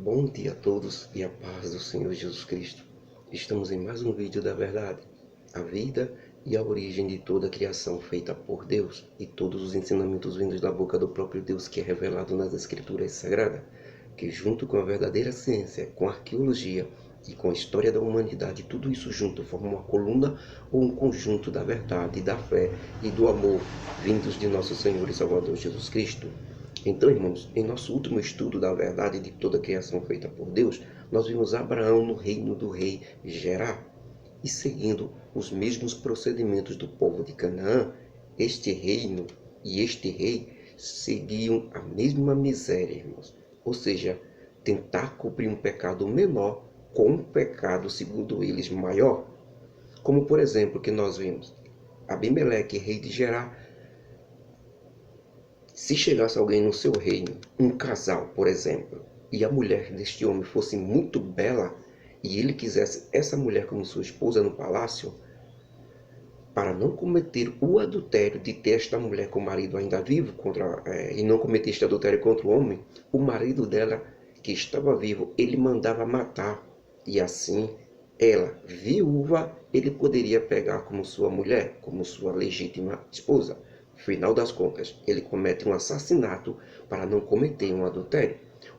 Bom dia a todos e a paz do Senhor Jesus Cristo. Estamos em mais um vídeo da verdade, a vida e a origem de toda a criação feita por Deus e todos os ensinamentos vindos da boca do próprio Deus que é revelado nas Escrituras Sagradas, que junto com a verdadeira ciência, com a arqueologia e com a história da humanidade, tudo isso junto forma uma coluna ou um conjunto da verdade, da fé e do amor vindos de nosso Senhor e Salvador Jesus Cristo. Então, irmãos, em nosso último estudo da verdade de toda a criação feita por Deus, nós vimos Abraão no reino do rei Gerá. E seguindo os mesmos procedimentos do povo de Canaã, este reino e este rei seguiam a mesma miséria, irmãos. Ou seja, tentar cobrir um pecado menor com um pecado, segundo eles, maior. Como, por exemplo, que nós vimos Abimeleque, rei de Gerá. Se chegasse alguém no seu reino, um casal, por exemplo, e a mulher deste homem fosse muito bela, e ele quisesse essa mulher como sua esposa no palácio, para não cometer o adultério de ter esta mulher com o marido ainda vivo, e não cometer este adultério contra o homem, o marido dela, que estava vivo, ele mandava matar. E assim, ela, viúva, ele poderia pegar como sua mulher, como sua legítima esposa. Final das contas, ele comete um assassinato para não cometer um adultério.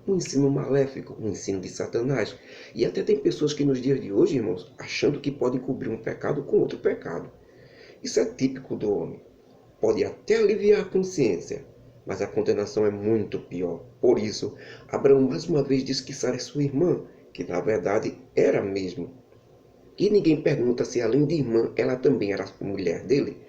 Um ensino maléfico, um ensino de Satanás. E até tem pessoas que nos dias de hoje, irmãos, achando que podem cobrir um pecado com outro pecado. Isso é típico do homem. Pode até aliviar a consciência, mas a condenação é muito pior. Por isso, Abraão mais uma vez diz que Sara é sua irmã, que na verdade era mesmo. E ninguém pergunta se além de irmã, ela também era mulher dele.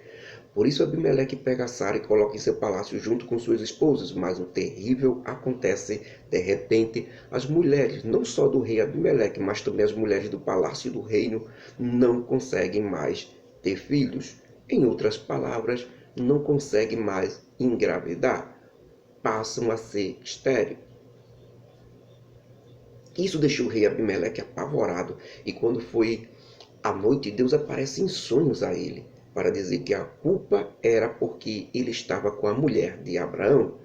Por isso Abimeleque pega Sara e coloca em seu palácio junto com suas esposas, mas o terrível acontece de repente. As mulheres, não só do rei Abimeleque, mas também as mulheres do palácio do reino, não conseguem mais ter filhos. Em outras palavras, não conseguem mais engravidar. Passam a ser estéreis. Isso deixou o rei Abimeleque apavorado, e quando foi à noite, Deus aparece em sonhos a ele, para dizer que a culpa era porque ele estava com a mulher de Abraão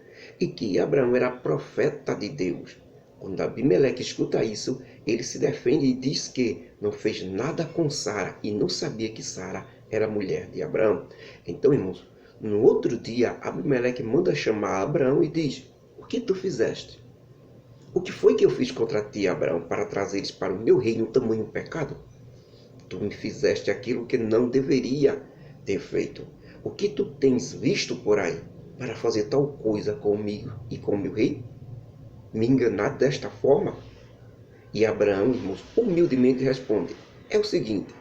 e que Abraão era profeta de Deus. Quando Abimeleque escuta isso, ele se defende e diz que não fez nada com Sara e não sabia que Sara era mulher de Abraão. Então, irmãos, no outro dia, Abimeleque manda chamar Abraão e diz: "O que tu fizeste? O que foi que eu fiz contra ti, Abraão, para trazeres para o meu reino tamanho pecado? Tu me fizeste aquilo que não deveria ter feito. O que tu tens visto por aí para fazer tal coisa comigo e com meu rei? Me enganar desta forma?" E Abraão, irmãos, humildemente responde: "É o seguinte,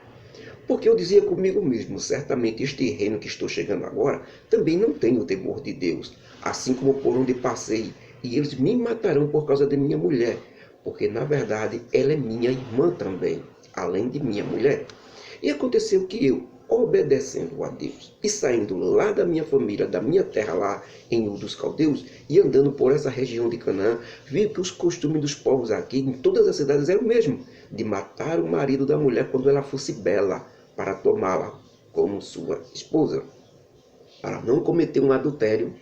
porque eu dizia comigo mesmo, certamente este reino que estou chegando agora também não tem o temor de Deus, assim como por onde passei, e eles me matarão por causa de minha mulher, porque na verdade ela é minha irmã também, além de minha mulher. E aconteceu que eu, obedecendo a Deus e saindo lá da minha família, da minha terra lá em Ur dos Caldeus, e andando por essa região de Canaã, vi que os costumes dos povos aqui, em todas as cidades, eram o mesmo, de matar o marido da mulher quando ela fosse bela, para tomá-la como sua esposa. Para não cometer um adultério,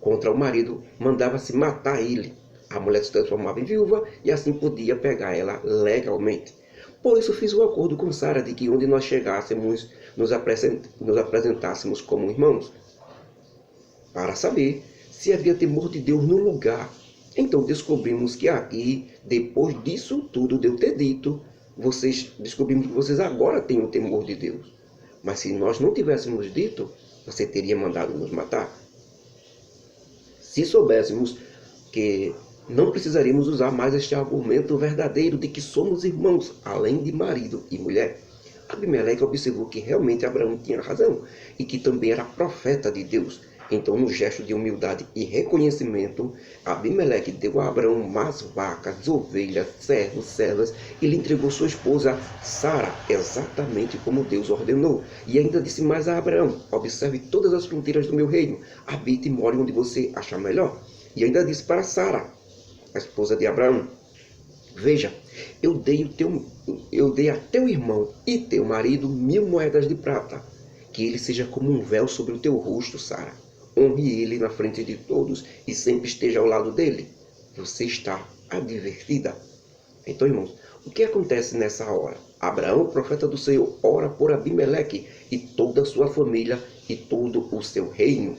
contra o marido, mandava-se matar ele. A mulher se transformava em viúva e assim podia pegar ela legalmente. Por isso fiz um acordo com Sara de que onde nós chegássemos, nos apresentássemos como irmãos, para saber se havia temor de Deus no lugar. Então descobrimos que aqui, depois disso tudo de eu ter dito, descobrimos que vocês agora têm o temor de Deus. Mas se nós não tivéssemos dito, você teria mandado nos matar. Se soubéssemos que não precisaríamos usar mais este argumento verdadeiro de que somos irmãos, além de marido e mulher. Abimeleque observou que realmente Abraão tinha razão e que também era profeta de Deus. Então, no gesto de humildade e reconhecimento, Abimeleque deu a Abraão mais vacas, ovelhas, servos, servas e lhe entregou sua esposa Sara, exatamente como Deus ordenou. E ainda disse mais a Abraão: "Observe todas as fronteiras do meu reino, habite e more onde você achar melhor." E ainda disse para Sara, a esposa de Abraão: "Veja, eu dei a teu irmão e teu marido 1000 moedas de prata. Que ele seja como um véu sobre o teu rosto, Sara. Honre ele na frente de todos e sempre esteja ao lado dele. Você está advertida. Então, irmãos, o que acontece nessa hora? Abraão, profeta do Senhor, ora por Abimeleque e toda a sua família e todo o seu reino.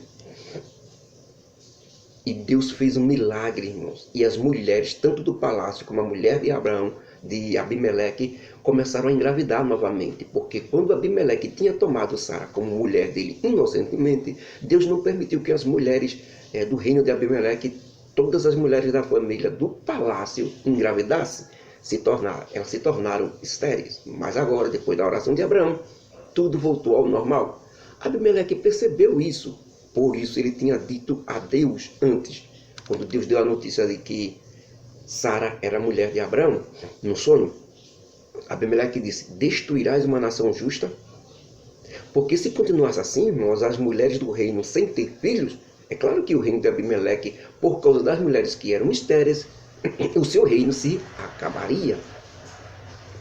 E Deus fez um milagre, irmãos. E as mulheres, tanto do palácio como a mulher de Abraão, de Abimeleque, começaram a engravidar novamente. Porque quando Abimeleque tinha tomado Sara como mulher dele inocentemente, Deus não permitiu que as mulheres do reino de Abimeleque, todas as mulheres da família do palácio, engravidassem. Elas se tornaram estéreis. Mas agora, depois da oração de Abraão, tudo voltou ao normal. Abimeleque percebeu isso. Por isso ele tinha dito a Deus antes, quando Deus deu a notícia de que Sara era mulher de Abraão, no sonho. Abimeleque disse: destruirás uma nação justa? Porque se continuasse assim, irmãos, as mulheres do reino sem ter filhos, é claro que o reino de Abimeleque, por causa das mulheres que eram estéreis, o seu reino se acabaria.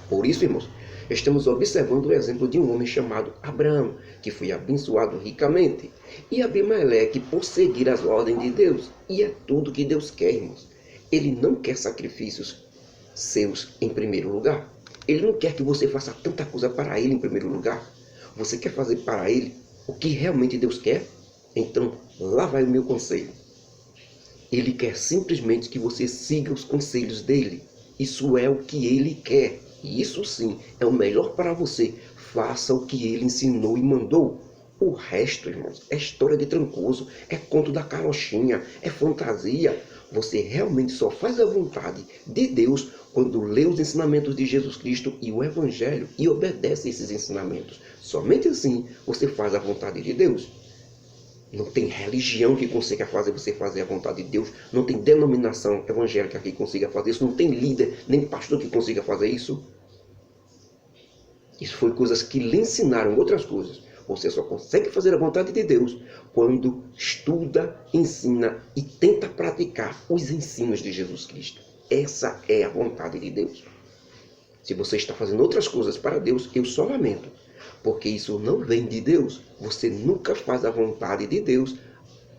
Por isso, irmãos, estamos observando o exemplo de um homem chamado Abraão, que foi abençoado ricamente, e Abimeleque por seguir as ordens de Deus. E é tudo que Deus quer, irmãos. Ele não quer sacrifícios seus em primeiro lugar. Ele não quer que você faça tanta coisa para ele em primeiro lugar. Você quer fazer para ele o que realmente Deus quer? Então, lá vai o meu conselho. Ele quer simplesmente que você siga os conselhos dele. Isso é o que ele quer. E isso sim é o melhor para você. Faça o que ele ensinou e mandou. O resto, irmãos, é história de Trancoso, é conto da carochinha, é fantasia. Você realmente só faz a vontade de Deus quando lê os ensinamentos de Jesus Cristo e o Evangelho e obedece esses ensinamentos. Somente assim você faz a vontade de Deus. Não tem religião que consiga fazer você fazer a vontade de Deus. Não tem denominação evangélica que consiga fazer isso. Não tem líder, nem pastor que consiga fazer isso. Isso foi coisas que lhe ensinaram outras coisas. Você só consegue fazer a vontade de Deus quando estuda, ensina e tenta praticar os ensinos de Jesus Cristo. Essa é a vontade de Deus. Se você está fazendo outras coisas para Deus, eu só lamento. Porque isso não vem de Deus. Você nunca faz a vontade de Deus.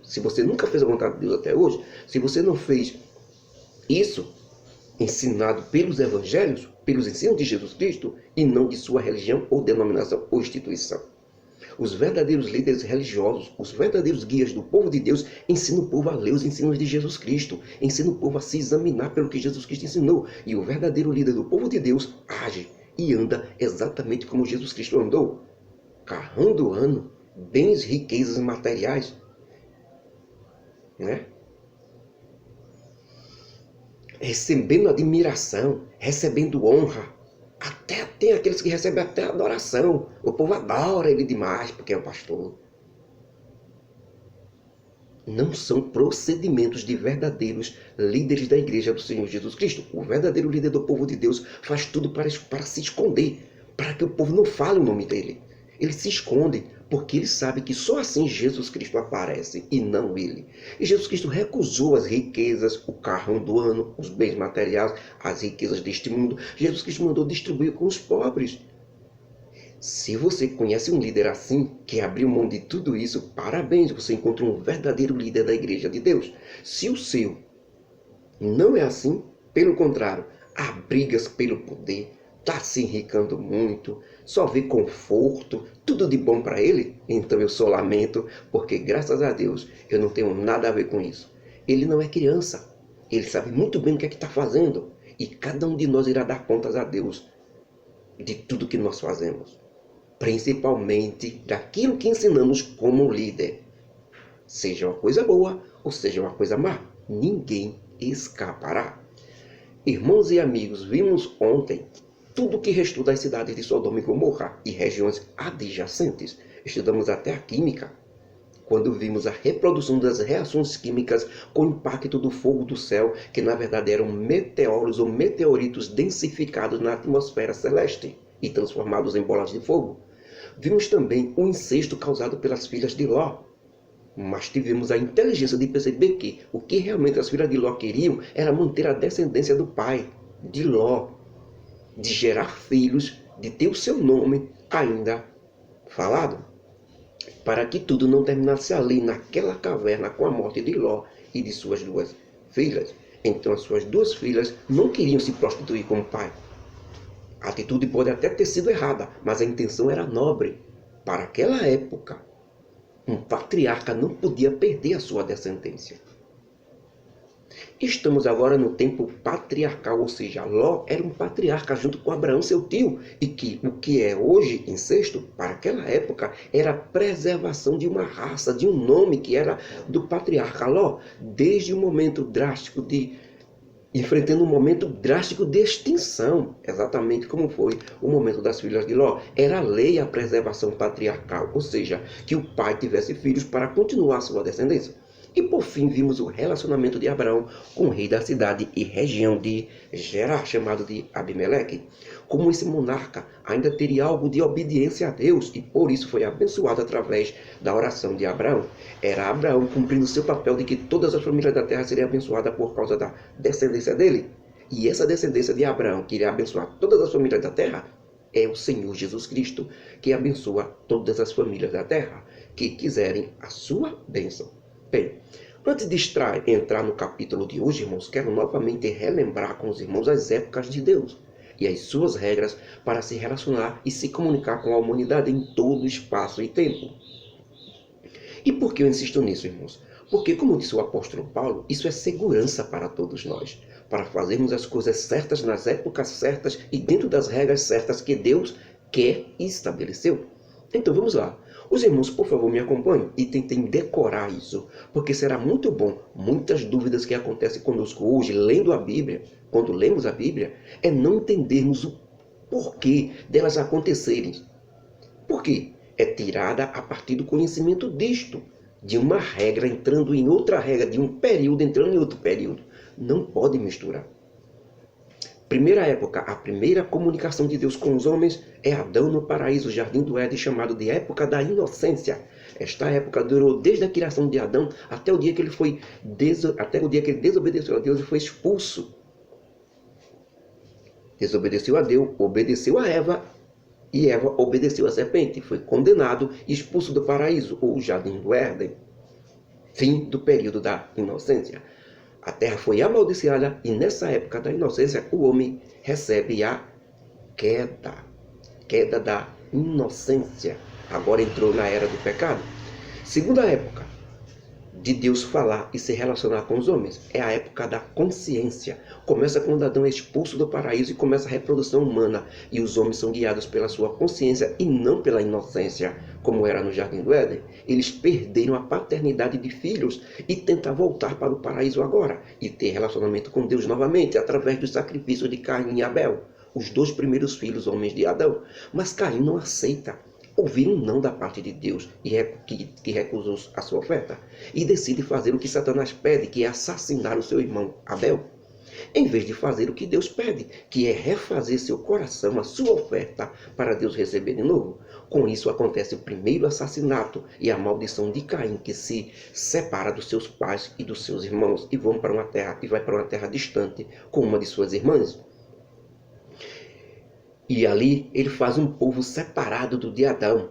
Se você nunca fez a vontade de Deus até hoje, se você não fez isso ensinado pelos evangelhos, pelos ensinos de Jesus Cristo, e não de sua religião ou denominação ou instituição. Os verdadeiros líderes religiosos, os verdadeiros guias do povo de Deus, ensinam o povo a ler os ensinos de Jesus Cristo, ensinam o povo a se examinar pelo que Jesus Cristo ensinou. E o verdadeiro líder do povo de Deus age e anda exatamente como Jesus Cristo andou. Carrão do ano, bens, riquezas materiais, né? Recebendo admiração, recebendo honra. Até tem aqueles que recebem até adoração. O povo adora ele demais porque é o pastor. Não são procedimentos de verdadeiros líderes da igreja do Senhor Jesus Cristo. O verdadeiro líder do povo de Deus faz tudo para se esconder, para que o povo não fale o nome dele. Ele se esconde porque ele sabe que só assim Jesus Cristo aparece e não ele. E Jesus Cristo recusou as riquezas, o carrão do ano, os bens materiais, as riquezas deste mundo. Jesus Cristo mandou distribuir com os pobres. Se você conhece um líder assim, que abriu mão de tudo isso, parabéns, você encontrou um verdadeiro líder da igreja de Deus. Se o seu não é assim, pelo contrário, há brigas pelo poder, está se enricando muito, só vê conforto, tudo de bom para ele, então eu só lamento, porque graças a Deus eu não tenho nada a ver com isso. Ele não é criança, ele sabe muito bem o que é que está fazendo, e cada um de nós irá dar contas a Deus de tudo que nós fazemos. Principalmente daquilo que ensinamos como líder. Seja uma coisa boa ou seja uma coisa má, ninguém escapará. Irmãos e amigos, vimos ontem tudo o que restou das cidades de Sodoma e Gomorra e regiões adjacentes. Estudamos até a química, quando vimos a reprodução das reações químicas com o impacto do fogo do céu, que na verdade eram meteoros ou meteoritos densificados na atmosfera celeste e transformados em bolas de fogo. Vimos também o incesto causado pelas filhas de Ló. Mas tivemos a inteligência de perceber que o que realmente as filhas de Ló queriam era manter a descendência do pai, de Ló, de gerar filhos, de ter o seu nome ainda falado, para que tudo não terminasse ali naquela caverna com a morte de Ló e de suas duas filhas. Então as suas duas filhas não queriam se prostituir como pai. A atitude pode até ter sido errada, mas a intenção era nobre. Para aquela época, um patriarca não podia perder a sua descendência. Estamos agora no tempo patriarcal, ou seja, Ló era um patriarca junto com Abraão, seu tio, e que o que é hoje incesto, para aquela época, era a preservação de uma raça, de um nome que era do patriarca Ló, desde o momento drástico enfrentando um momento drástico de extinção, exatamente como foi o momento das filhas de Ló. Era lei a preservação patriarcal, ou seja, que o pai tivesse filhos para continuar sua descendência. E por fim vimos o relacionamento de Abraão com o rei da cidade e região de Gerar, chamado de Abimeleque. Como esse monarca ainda teria algo de obediência a Deus e por isso foi abençoado através da oração de Abraão. Era Abraão cumprindo seu papel de que todas as famílias da terra seriam abençoadas por causa da descendência dele. E essa descendência de Abraão, que iria abençoar todas as famílias da terra, é o Senhor Jesus Cristo, que abençoa todas as famílias da terra que quiserem a sua bênção. Bem, antes de entrar no capítulo de hoje, irmãos, quero novamente relembrar com os irmãos as épocas de Deus e as suas regras para se relacionar e se comunicar com a humanidade em todo espaço e tempo. E por que eu insisto nisso, irmãos? Porque, como disse o apóstolo Paulo, isso é segurança para todos nós, para fazermos as coisas certas nas épocas certas e dentro das regras certas que Deus quer e estabeleceu. Então vamos lá. Os irmãos, por favor, me acompanhem e tentem decorar isso, porque será muito bom. Muitas dúvidas que acontecem conosco hoje, lendo a Bíblia, quando lemos a Bíblia, é não entendermos o porquê delas acontecerem. Por quê? É tirada a partir do conhecimento disto, de uma regra entrando em outra regra, de um período entrando em outro período. Não pode misturar. Primeira época, a primeira comunicação de Deus com os homens é Adão no paraíso, o jardim do Éden, chamado de época da inocência. Esta época durou desde a criação de Adão até o dia que ele desobedeceu a Deus e foi expulso. Desobedeceu a Deus, obedeceu a Eva, e Eva obedeceu à serpente, foi condenado e expulso do paraíso, ou jardim do Éden. Fim do período da inocência. A terra foi amaldiçoada e nessa época da inocência o homem recebe a queda. Queda da inocência. Agora entrou na era do pecado. Segunda época de Deus falar e se relacionar com os homens é a época da consciência. Começa quando Adão é expulso do paraíso e começa a reprodução humana. E os homens são guiados pela sua consciência e não pela inocência, como era no jardim do Éden. Eles perderam a paternidade de filhos e tentam voltar para o paraíso agora e ter relacionamento com Deus novamente através do sacrifício de Caim e Abel, os dois primeiros filhos homens de Adão. Mas Caim não aceita ouvir um não da parte de Deus que recusou a sua oferta e decide fazer o que Satanás pede, que é assassinar o seu irmão Abel, em vez de fazer o que Deus pede, que é refazer seu coração, a sua oferta, para Deus receber de novo. Com isso acontece o primeiro assassinato e a maldição de Caim, que se separa dos seus pais e dos seus irmãos e vai para uma terra distante com uma de suas irmãs. E ali ele faz um povo separado do de Adão.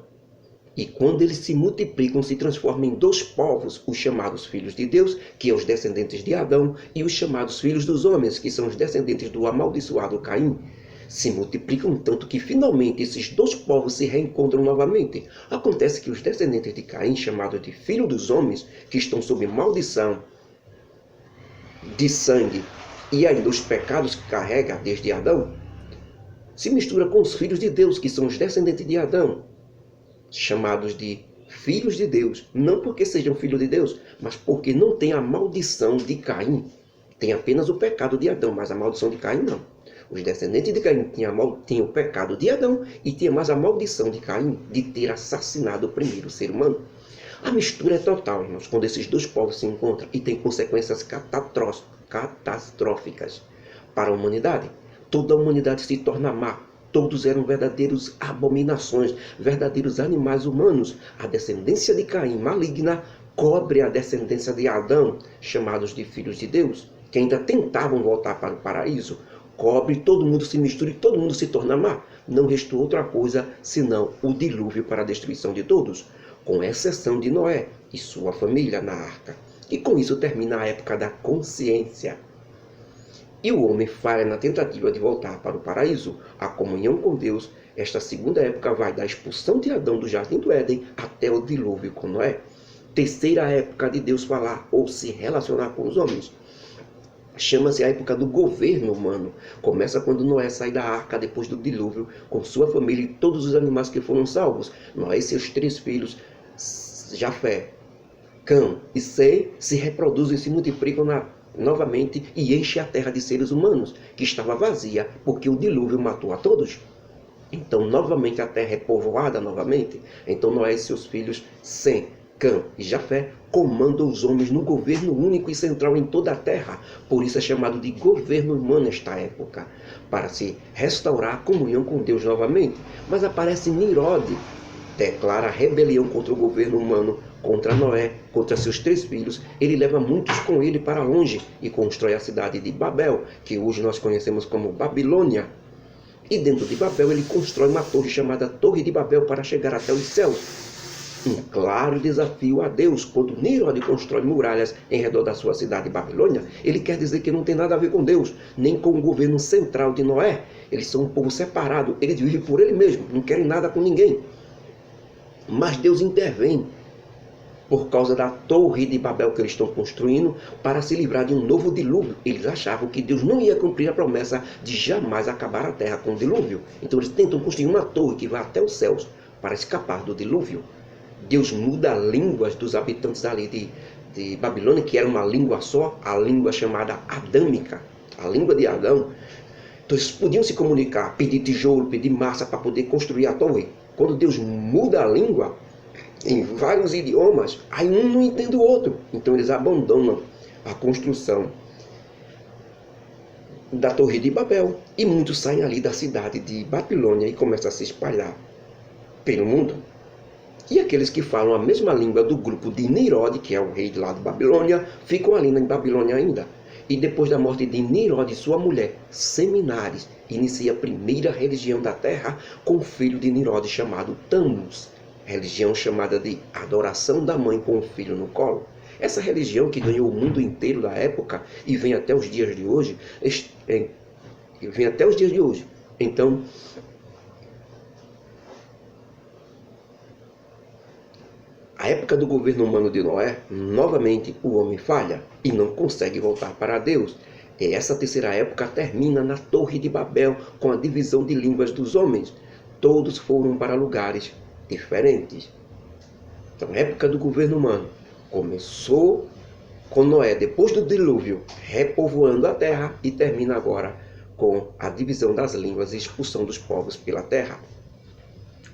E quando eles se multiplicam, se transformam em dois povos, os chamados filhos de Deus, que é os descendentes de Adão, e os chamados filhos dos homens, que são os descendentes do amaldiçoado Caim. Se multiplicam tanto que finalmente esses dois povos se reencontram novamente. Acontece que os descendentes de Caim, chamados de filho dos homens, que estão sob maldição de sangue, e ainda os pecados que carrega desde Adão, se mistura com os filhos de Deus, que são os descendentes de Adão, chamados de filhos de Deus, não porque sejam filhos de Deus, mas porque não tem a maldição de Caim. Tem apenas o pecado de Adão, mas a maldição de Caim não. Os descendentes de Caim tinham o pecado de Adão e tinham mais a maldição de Caim de ter assassinado o primeiro ser humano. A mistura é total, irmãos, quando esses dois povos se encontram e tem consequências catastróficas para a humanidade. Toda a humanidade se torna má. Todos eram verdadeiros abominações, verdadeiros animais humanos. A descendência de Caim, maligna, cobre a descendência de Adão, chamados de filhos de Deus, que ainda tentavam voltar para o paraíso. Cobre, todo mundo se mistura e todo mundo se torna má. Não restou outra coisa senão o dilúvio para a destruição de todos, com exceção de Noé e sua família na arca. E com isso termina a época da consciência. e o homem falha na tentativa de voltar para o paraíso, a comunhão com Deus. Esta segunda época vai da expulsão de Adão do jardim do Éden até o dilúvio com Noé. Terceira época de Deus falar ou se relacionar com os homens. Chama-se a época do governo humano. Começa quando Noé sai da arca depois do dilúvio, com sua família e todos os animais que foram salvos. Noé e seus 3 filhos, Jafé, Cã e Sem, se reproduzem e se multiplicam novamente e enchem a terra de seres humanos, que estava vazia, porque o dilúvio matou a todos. Então, novamente, a terra é povoada novamente. Então, Noé e seus filhos, Sem, Cã e Jafé, comandam os homens no governo único e central em toda a terra. Por isso é chamado de governo humano esta época, para se restaurar a comunhão com Deus novamente. Mas aparece Nirode, declara rebelião contra o governo humano, contra Noé, contra seus 3 filhos. Ele leva muitos com ele para longe e constrói a cidade de Babel, que hoje nós conhecemos como Babilônia. E dentro de Babel ele constrói uma torre chamada Torre de Babel para chegar até os céus. Um claro desafio a Deus. Quando Nirode constrói muralhas em redor da sua cidade Babilônia, ele quer dizer que não tem nada a ver com Deus, nem com o governo central de Noé. Eles são um povo separado, eles vivem por ele mesmo, não querem nada com ninguém. Mas Deus intervém por causa da torre de Babel que eles estão construindo para se livrar de um novo dilúvio. Eles achavam que Deus não ia cumprir a promessa de jamais acabar a terra com o dilúvio. Então eles tentam construir uma torre que vai até os céus para escapar do dilúvio. Deus muda as línguas dos habitantes ali de Babilônia, que era uma língua só, a língua chamada adâmica, a língua de Adão. Então eles podiam se comunicar, pedir tijolo, pedir massa para poder construir a torre. Quando Deus muda a língua em vários idiomas, aí um não entende o outro. Então eles abandonam a construção da Torre de Babel e muitos saem ali da cidade de Babilônia e começam a se espalhar pelo mundo. E aqueles que falam a mesma língua do grupo de Nirode, que é o rei de lá de Babilônia, ficam ali em Babilônia ainda. E depois da morte de Nirode, sua mulher, Seminares, inicia a primeira religião da terra com o filho de Nirode chamado Tammuz. Religião chamada de adoração da mãe com o filho no colo. Essa religião que ganhou o mundo inteiro da época e vem até os dias de hoje, Então, a época do governo humano de Noé, novamente o homem falha e não consegue voltar para Deus. E essa terceira época termina na Torre de Babel com a divisão de línguas dos homens. Todos foram para lugares diferentes. Então, a época do governo humano começou com Noé, depois do dilúvio, repovoando a terra e termina agora com a divisão das línguas e expulsão dos povos pela terra.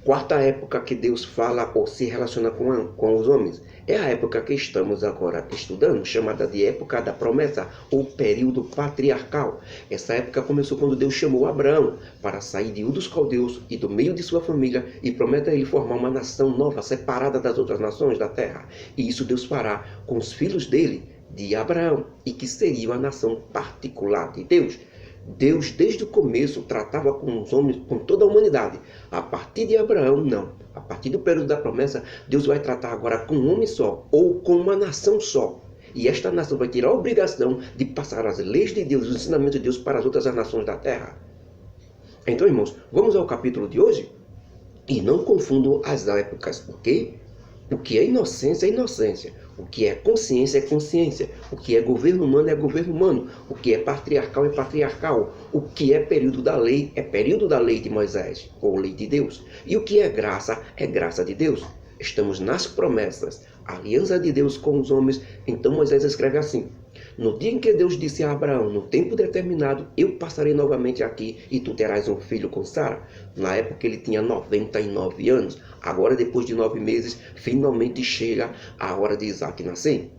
Quarta época que Deus fala ou se relaciona com os homens é a época que estamos agora estudando, chamada de época da promessa ou período patriarcal. Essa época começou quando Deus chamou Abraão para sair de Ur dos Caldeus e do meio de sua família e promete a ele formar uma nação nova, separada das outras nações da terra. E isso Deus fará com os filhos dele, de Abraão, e que seria a nação particular de Deus. Deus, desde o começo, tratava com os homens, com toda a humanidade. A partir de Abraão, não. A partir do período da promessa, Deus vai tratar agora com um homem só, ou com uma nação só. E esta nação vai ter a obrigação de passar as leis de Deus, os ensinamentos de Deus para as outras nações da terra. Então, irmãos, vamos ao capítulo de hoje? E não confundam as épocas, ok? O que é inocência é inocência. O que é consciência é consciência. O que é governo humano é governo humano. O que é patriarcal é patriarcal. O que é período da lei é período da lei de Moisés, ou lei de Deus. E o que é graça de Deus. Estamos nas promessas, a aliança de Deus com os homens. Então Moisés escreve assim: no dia em que Deus disse a Abraão, no tempo determinado, eu passarei novamente aqui e tu terás um filho com Sara. Na época ele tinha 99 anos. Agora, depois de 9 meses, finalmente chega a hora de Isaac nascer.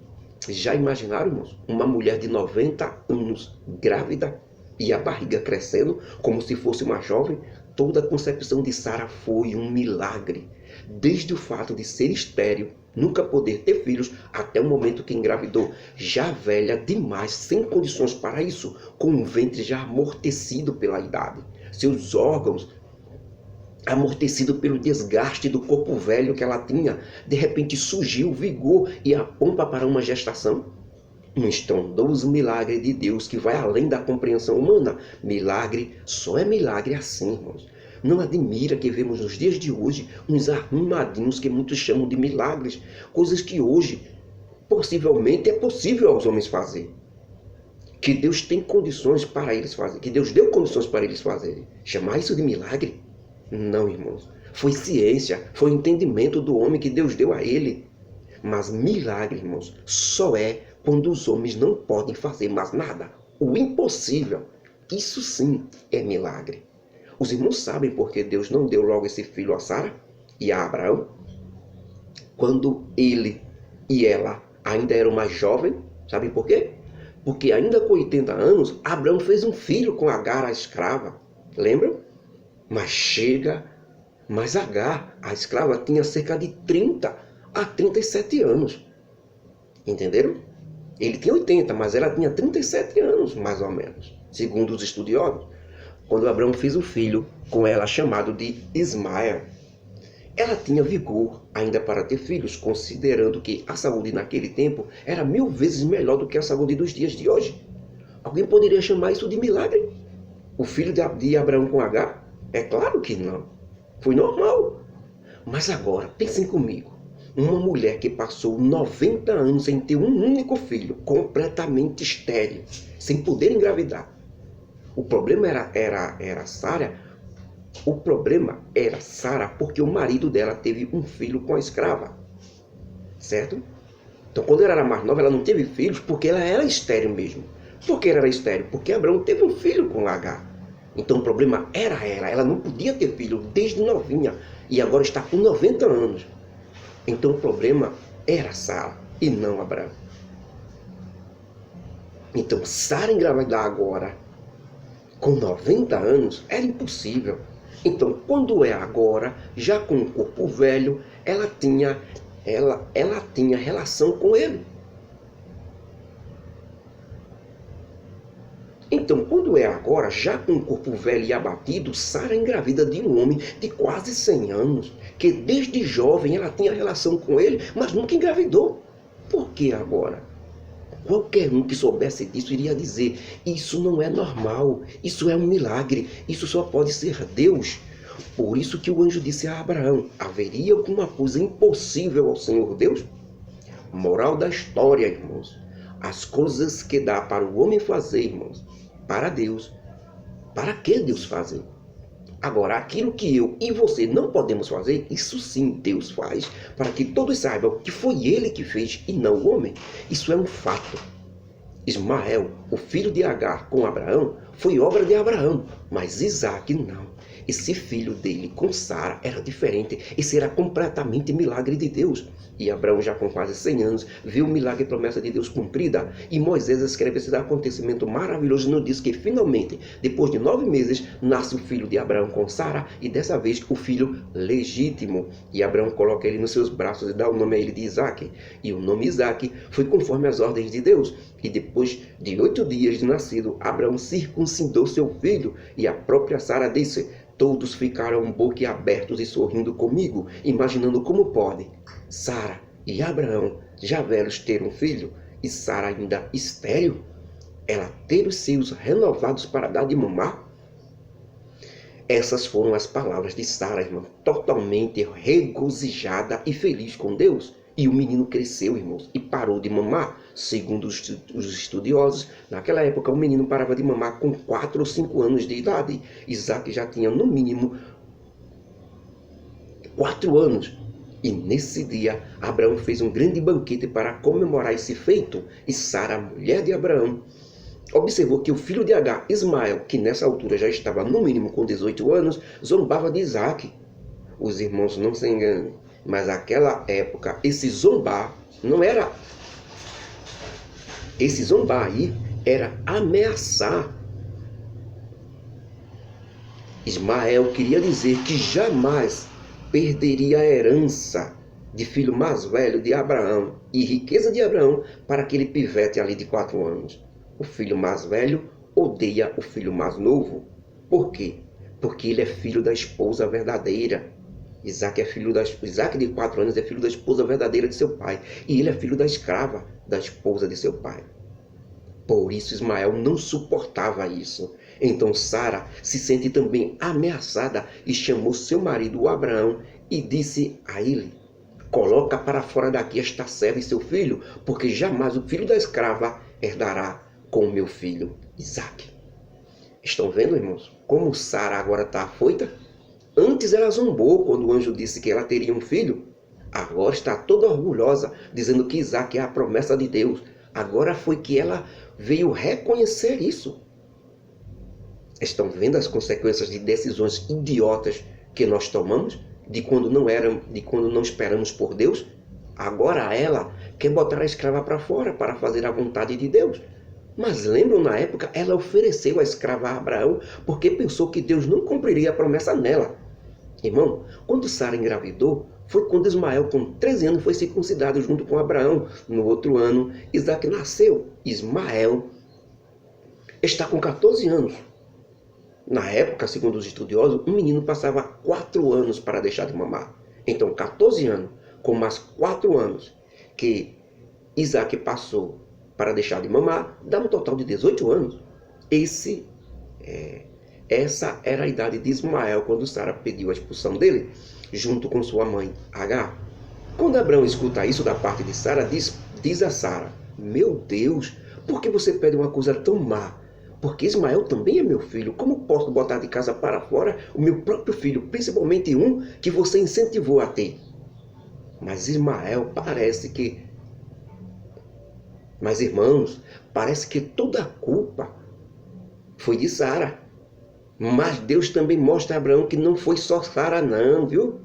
Já imaginaram, irmãos? Uma mulher de 90 anos, grávida, e a barriga crescendo, como se fosse uma jovem? Toda a concepção de Sara foi um milagre. Desde o fato de ser estéril, nunca poder ter filhos, até o momento que engravidou, já velha demais, sem condições para isso, com o ventre já amortecido pela idade. Seus órgãos amortecido pelo desgaste do corpo velho que ela tinha. De repente surgiu o vigor e a pompa para uma gestação. Um estrondoso milagre de Deus que vai além da compreensão humana. Milagre só é milagre assim, irmãos. Não admira que vemos nos dias de hoje uns arrumadinhos que muitos chamam de milagres, coisas que hoje possivelmente é possível aos homens fazer, que Deus tem condições para eles fazerem, que Deus deu condições para eles fazerem. Chamar isso de milagre? Não, irmãos. Foi ciência, foi entendimento do homem que Deus deu a ele. Mas milagre, irmãos, só é quando os homens não podem fazer mais nada. O impossível. Isso sim é milagre. Os irmãos sabem por que Deus não deu logo esse filho a Sara e a Abraão? Quando ele e ela ainda eram mais jovens, sabem por quê? Porque ainda com 80 anos, Abraão fez um filho com Agar, a escrava. Lembram? Mas Agar, a escrava, tinha cerca de 30 a 37 anos. Entenderam? Ele tinha 80, mas ela tinha 37 anos, mais ou menos, segundo os estudiosos. Quando Abraão fez um filho com ela, chamado de Ismael, ela tinha vigor ainda para ter filhos, considerando que a saúde naquele tempo era 1000 vezes melhor do que a saúde dos dias de hoje. Alguém poderia chamar isso de milagre? O filho de Abraão com Agar? É claro que não. Foi normal. Mas agora, pensem comigo. Uma mulher que passou 90 anos sem ter um único filho, completamente estéril, sem poder engravidar. O problema era Sara. O problema era Sara porque o marido dela teve um filho com a escrava. Certo? Então, quando ela era mais nova, ela não teve filhos porque ela era estéril mesmo. Por que ela era estéril? Porque Abraão teve um filho com Agar. Então, o problema era ela. Ela não podia ter filho desde novinha. E agora está com 90 anos. Então, o problema era Sara e não Abraão. Então, Sara engravidar agora, com 90 anos, era impossível. Então, quando é agora, já com o corpo velho, ela tinha relação com ele. Então, quando é agora, já com o corpo velho e abatido, Sara engravida de um homem de quase 100 anos, que desde jovem ela tinha relação com ele, mas nunca engravidou. Por que agora? Qualquer um que soubesse disso iria dizer, isso não é normal, isso é um milagre, isso só pode ser Deus. Por isso que o anjo disse a Abraão, haveria alguma coisa impossível ao Senhor Deus? Moral da história, irmãos, as coisas que dá para o homem fazer, irmãos, para Deus, para que Deus fazer? Agora, aquilo que eu e você não podemos fazer, isso sim Deus faz, para que todos saibam que foi Ele que fez e não o homem. Isso é um fato. Ismael, o filho de Agar com Abraão, foi obra de Abraão, mas Isaque não. Esse filho dele com Sara era diferente. Esse era completamente milagre de Deus. E Abraão, já com quase 100 anos, viu o milagre e promessa de Deus cumprida. E Moisés escreve esse acontecimento maravilhoso e nos diz que finalmente, depois de 9 meses, nasce o filho de Abraão com Sara. E dessa vez o filho legítimo. E Abraão coloca ele nos seus braços e dá o nome a ele de Isaque. E o nome Isaque foi conforme as ordens de Deus. E depois de 8 dias de nascido, Abraão circuncidou seu filho. E a própria Sara disse, todos ficaram boquiabertos e sorrindo comigo, imaginando como pode Sara e Abraão, já velhos, ter um filho, e Sara ainda estéril, ela ter os seios renovados para dar de mamar? Essas foram as palavras de Sara, irmão, totalmente regozijada e feliz com Deus. E o menino cresceu, irmãos, e parou de mamar. Segundo os estudiosos, naquela época o menino parava de mamar com 4 ou 5 anos de idade. Isaque já tinha no mínimo 4 anos. E nesse dia, Abraão fez um grande banquete para comemorar esse feito. E Sara, mulher de Abraão, observou que o filho de Agar, Ismael, que nessa altura já estava no mínimo com 18 anos, zombava de Isaque. Os irmãos não se enganem, mas naquela época, esse zombar aí era ameaçar. Ismael queria dizer que jamais perderia a herança de filho mais velho de Abraão e riqueza de Abraão para aquele pivete ali de 4 anos. O filho mais velho odeia o filho mais novo. Por quê? Porque ele é filho da esposa verdadeira. Isaque de 4 anos é filho da esposa verdadeira de seu pai. E ele é filho da escrava da esposa de seu pai. Por isso Ismael não suportava isso. Então Sara se sente também ameaçada e chamou seu marido Abraão e disse a ele: coloca para fora daqui esta serva e seu filho, porque jamais o filho da escrava herdará com o meu filho Isaque. Estão vendo, irmãos, como Sara agora está afoita? Antes ela zombou quando o anjo disse que ela teria um filho. Agora está toda orgulhosa, dizendo que Isaque é a promessa de Deus. Agora foi que ela veio reconhecer isso. Estão vendo as consequências de decisões idiotas que nós tomamos? De quando não esperamos por Deus? Agora ela quer botar a escrava para fora para fazer a vontade de Deus. Mas lembram, na época, ela ofereceu a escrava a Abraão porque pensou que Deus não cumpriria a promessa nela. Irmão, quando Sara engravidou, foi quando Ismael, com 13 anos, foi circuncidado junto com Abraão. No outro ano, Isaque nasceu. Ismael está com 14 anos. Na época, segundo os estudiosos, um menino passava 4 anos para deixar de mamar. Então, 14 anos, com mais 4 anos que Isaque passou para deixar de mamar, dá um total de 18 anos. Essa era a idade de Ismael quando Sara pediu a expulsão dele, junto com sua mãe, Agar. Quando Abraão escuta isso da parte de Sara, diz a Sara: meu Deus, por que você pede uma coisa tão má? Porque Ismael também é meu filho. Como posso botar de casa para fora o meu próprio filho, principalmente um que você incentivou a ter? Mas irmãos, parece que toda a culpa foi de Sara. Mas Deus também mostra a Abraão que não foi só Sara não, viu?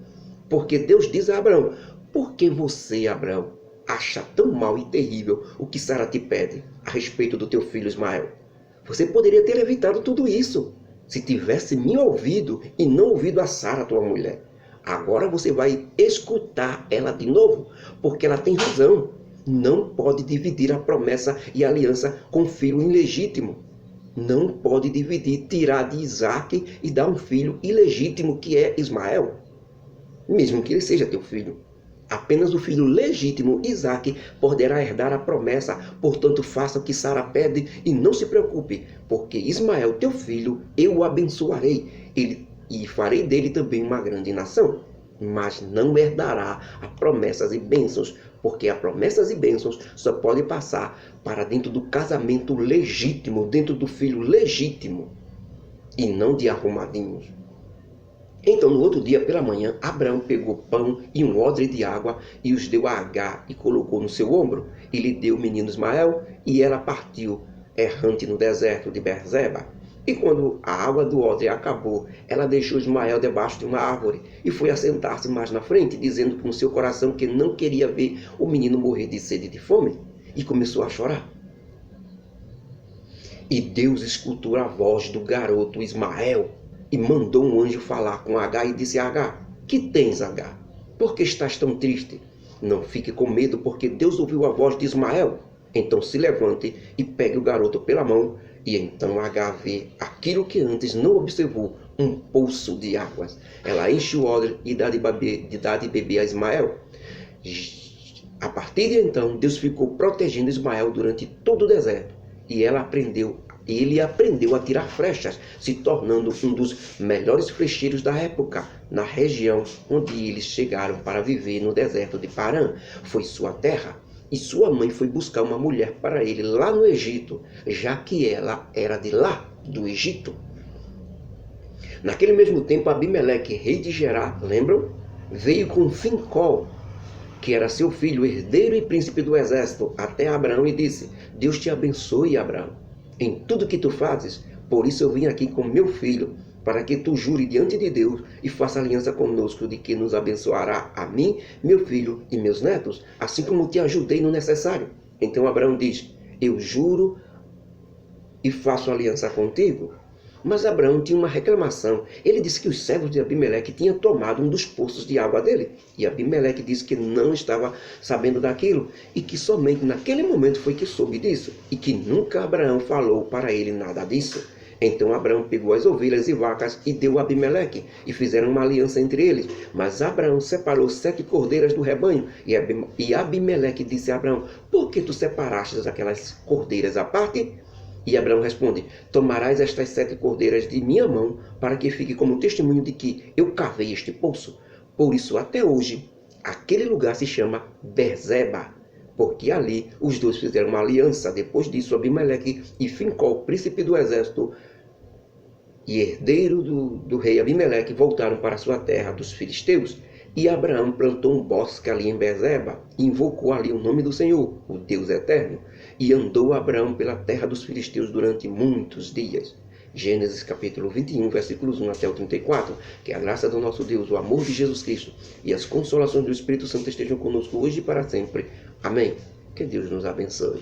Porque Deus diz a Abraão: por que você, Abraão, acha tão mal e terrível o que Sara te pede a respeito do teu filho Ismael? Você poderia ter evitado tudo isso se tivesse me ouvido e não ouvido a Sara, tua mulher. Agora você vai escutar ela de novo, porque ela tem razão. Não pode dividir a promessa e a aliança com o filho ilegítimo. Não pode dividir, tirar de Isaque e dar um filho ilegítimo que é Ismael. Mesmo que ele seja teu filho. Apenas o filho legítimo, Isaque, poderá herdar a promessa. Portanto, faça o que Sara pede e não se preocupe, porque Ismael, teu filho, eu o abençoarei e farei dele também uma grande nação. Mas não herdará a promessas e bênçãos, porque as promessas e bênçãos só podem passar para dentro do casamento legítimo, dentro do filho legítimo, e não de arrumadinhos. Então, no outro dia pela manhã, Abraão pegou pão e um odre de água e os deu a Agar e colocou no seu ombro. E lhe deu o menino Ismael, e ela partiu errante no deserto de Beerseba. E quando a água do odre acabou, ela deixou Ismael debaixo de uma árvore e foi assentar-se mais na frente, dizendo no seu coração que não queria ver o menino morrer de sede e de fome, e começou a chorar. E Deus escutou a voz do garoto Ismael e mandou um anjo falar com Agar e disse a Agar: que tens, Agar? Por que estás tão triste? Não fique com medo, porque Deus ouviu a voz de Ismael. Então se levante e pegue o garoto pela mão. E então Agar vê aquilo que antes não observou, um poço de águas. Ela enche o odre e dá de beber a Ismael. A partir de então, Deus ficou protegendo Ismael durante todo o deserto. E ele aprendeu a tirar flechas, se tornando um dos melhores flecheiros da época, na região onde eles chegaram para viver no deserto de Parã. Foi sua terra. E sua mãe foi buscar uma mulher para ele lá no Egito, já que ela era de lá, do Egito. Naquele mesmo tempo, Abimeleque, rei de Gerar, lembram? Veio com Fincol, que era seu filho, herdeiro e príncipe do exército, até Abraão e disse: Deus te abençoe, Abraão, em tudo que tu fazes. Por isso eu vim aqui com meu filho, para que tu jure diante de Deus e faça aliança conosco de que nos abençoará a mim, meu filho e meus netos, assim como te ajudei no necessário. Então Abraão diz: eu juro e faço aliança contigo. Mas Abraão tinha uma reclamação. Ele disse que os servos de Abimeleque tinham tomado um dos poços de água dele. E Abimeleque disse que não estava sabendo daquilo e que somente naquele momento foi que soube disso. E que nunca Abraão falou para ele nada disso. Então Abraão pegou as ovelhas e vacas e deu a Abimeleque, e fizeram uma aliança entre eles. Mas Abraão separou 7 cordeiras do rebanho, e Abimeleque disse a Abraão: por que tu separaste aquelas cordeiras à parte? E Abraão responde: tomarás estas 7 cordeiras de minha mão, para que fique como testemunho de que eu cavei este poço. Por isso, até hoje, aquele lugar se chama Berzeba, porque ali os dois fizeram uma aliança. Depois disso, Abimeleque e Fincol, príncipe do exército e herdeiro do rei Abimeleque, voltaram para sua terra dos filisteus. E Abraão plantou um bosque ali em Berzeba, e invocou ali o nome do Senhor, o Deus eterno. E andou Abraão pela terra dos filisteus durante muitos dias. Gênesis capítulo 21, versículos 1 até o 34. Que a graça do nosso Deus, o amor de Jesus Cristo e as consolações do Espírito Santo estejam conosco hoje e para sempre. Amém. Que Deus nos abençoe.